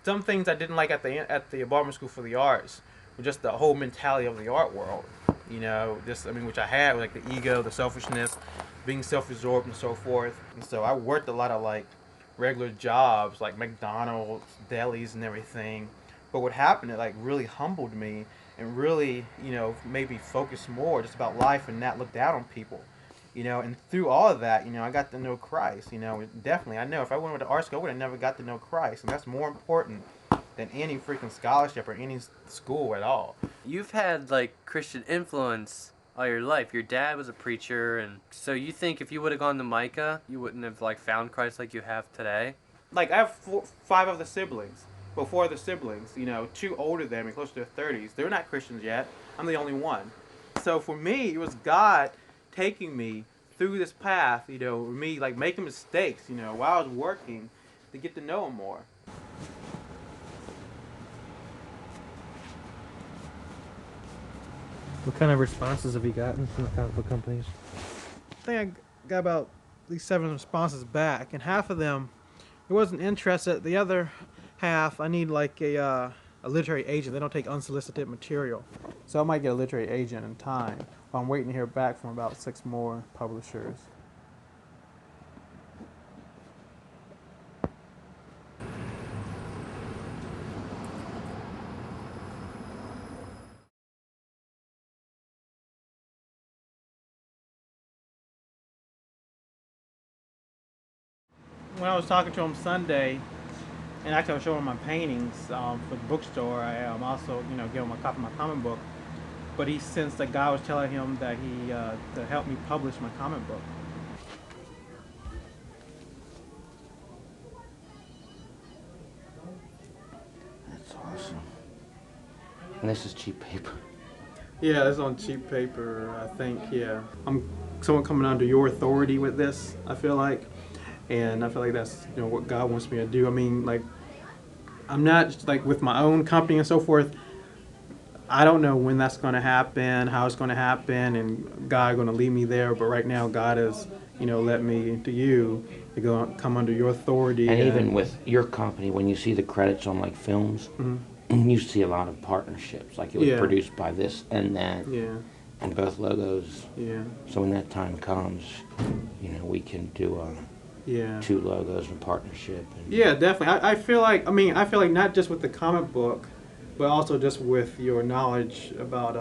some things I didn't like at the Barber School for the Arts were just the whole mentality of the art world. You know, just I mean, which I had, like the ego, the selfishness, being self-absorbed, and so forth. And so I worked a lot of like regular jobs, like McDonald's, delis, and everything. But what happened, it like really humbled me and really, you know, made me focus more just about life and not look down on people. You know, and through all of that, you know, I got to know Christ. You know, definitely, I know if I went to art school, I would have never got to know Christ, and that's more important than any freaking scholarship or any school at all. You've had like Christian influence all your life. Your dad was a preacher, and so you think if you would have gone to Micah, you wouldn't have like found Christ like you have today? Like I have five of the siblings. Well, four of the siblings, you know, two older than me, close to their 30s. They're not Christians yet. I'm the only one. So for me, it was God taking me through this path, you know, me like making mistakes, you know, while I was working to get to know Him more. What kind of responses have you gotten from the comic book companies? I think I got about at least 7 responses back, and half of them it wasn't interested. The other half, I need like a literary agent. They don't take unsolicited material, so I might get a literary agent in time. I'm waiting to hear back from about 6 more publishers. When I was talking to him Sunday, and actually I was showing him my paintings for the bookstore, I also, you know, gave him a copy of my comic book. But he sensed that God was telling him that he to help me publish my comic book. That's awesome. And this is cheap paper. Yeah, it's on cheap paper, I think. Yeah, I'm somewhat coming under your authority with this, I feel like. And I feel like that's, you know, what God wants me to do. I mean, like, I'm not just, like, with my own company and so forth. I don't know when that's going to happen, how it's going to happen, and God going to lead me there. But right now, God has, you know, led me to you to go come under your authority. And even with your company, when you see the credits on like films, you see a lot of partnerships. Like it was produced by this and that, and both logos. Yeah. So when that time comes, you know, we can do two logos in partnership. And yeah, definitely. I feel like, I mean, I feel like not just with the comic book, but also just with your knowledge about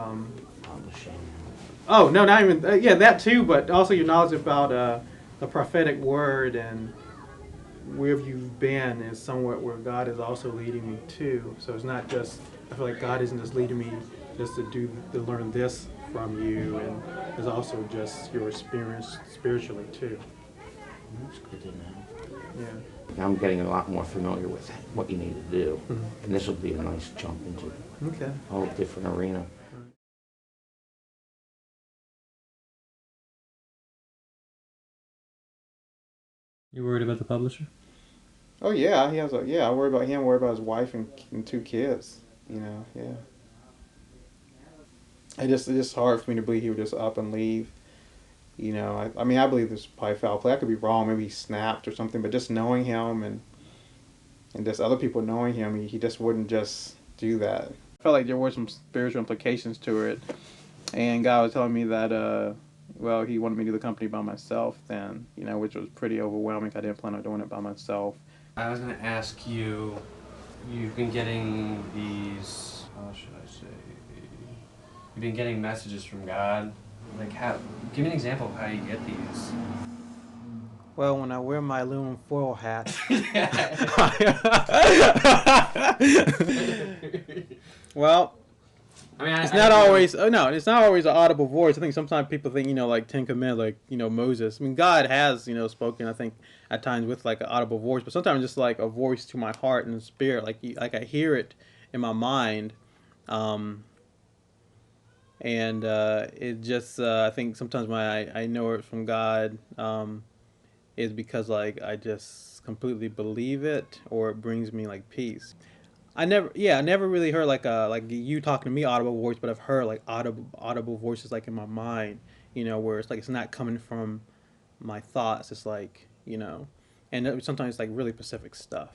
publishing. Oh no, not even yeah, that too, but also your knowledge about the prophetic word and where you've been is somewhat where God is also leading me to. So it's not just, I feel like God isn't just leading me just to learn this from you, and it's also just your experience spiritually too. That's good to know. Yeah. Now I'm getting a lot more familiar with what you need to do, and this will be a nice jump into a whole different arena. You worried about the publisher? Oh yeah, he has a I worry about him, worry about his wife and 2 kids. You know, yeah. It's just hard for me to believe he would just up and leave. You know, I mean, I believe this is probably foul play. I could be wrong. Maybe he snapped or something. But just knowing him and just other people knowing him, he just wouldn't just do that. I felt like there were some spiritual implications to it. And God was telling me that, well, he wanted me to do the company by myself then, you know, which was pretty overwhelming. I didn't plan on doing it by myself. I was going to ask you, you've been getting these, how should I say, you've been getting messages from God. Like how, give me an example of how you get these. Well, when I wear my aluminum foil hat. Well, I mean, it's not always. Oh no, it's not always an audible voice. I think sometimes people think, you know, like 10 Commandments, like, you know, Moses. I mean, God has, you know, spoken. I think at times with like an audible voice, but sometimes just like a voice to my heart and spirit. Like I hear it in my mind, and it just I think sometimes when I know it from God, is because like I just completely believe it, or it brings me like peace. I never really heard like you talking to me audible voice, but I've heard like audible voices like in my mind, you know, where it's like it's not coming from my thoughts. It's like, you know, and sometimes it's like really specific stuff,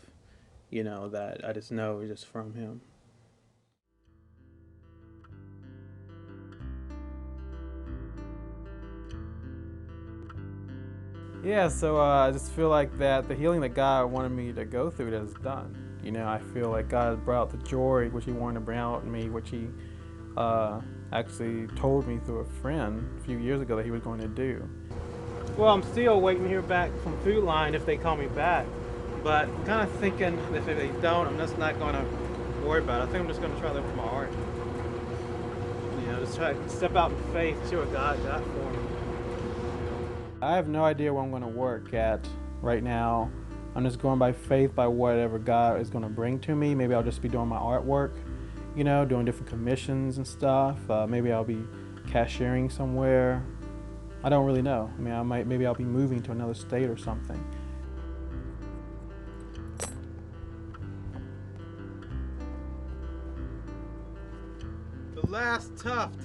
you know, that I just know is just from him. Yeah, so I just feel like that the healing that God wanted me to go through is done. You know, I feel like God brought out the joy which He wanted to bring out in me, which He actually told me through a friend a few years ago that He was going to do. Well, I'm still waiting to hear back from Food Line if they call me back, but I'm kind of thinking that if they don't, I'm just not going to worry about it. I think I'm just going to try to live for my art. You know, just try to step out in faith, see what God got for me. I have no idea where I'm going to work at right now. I'm just going by faith, by whatever God is going to bring to me. Maybe I'll just be doing my artwork, you know, doing different commissions and stuff. Maybe I'll be cashiering somewhere. I don't really know. I mean, maybe I'll be moving to another state or something. The last tuft.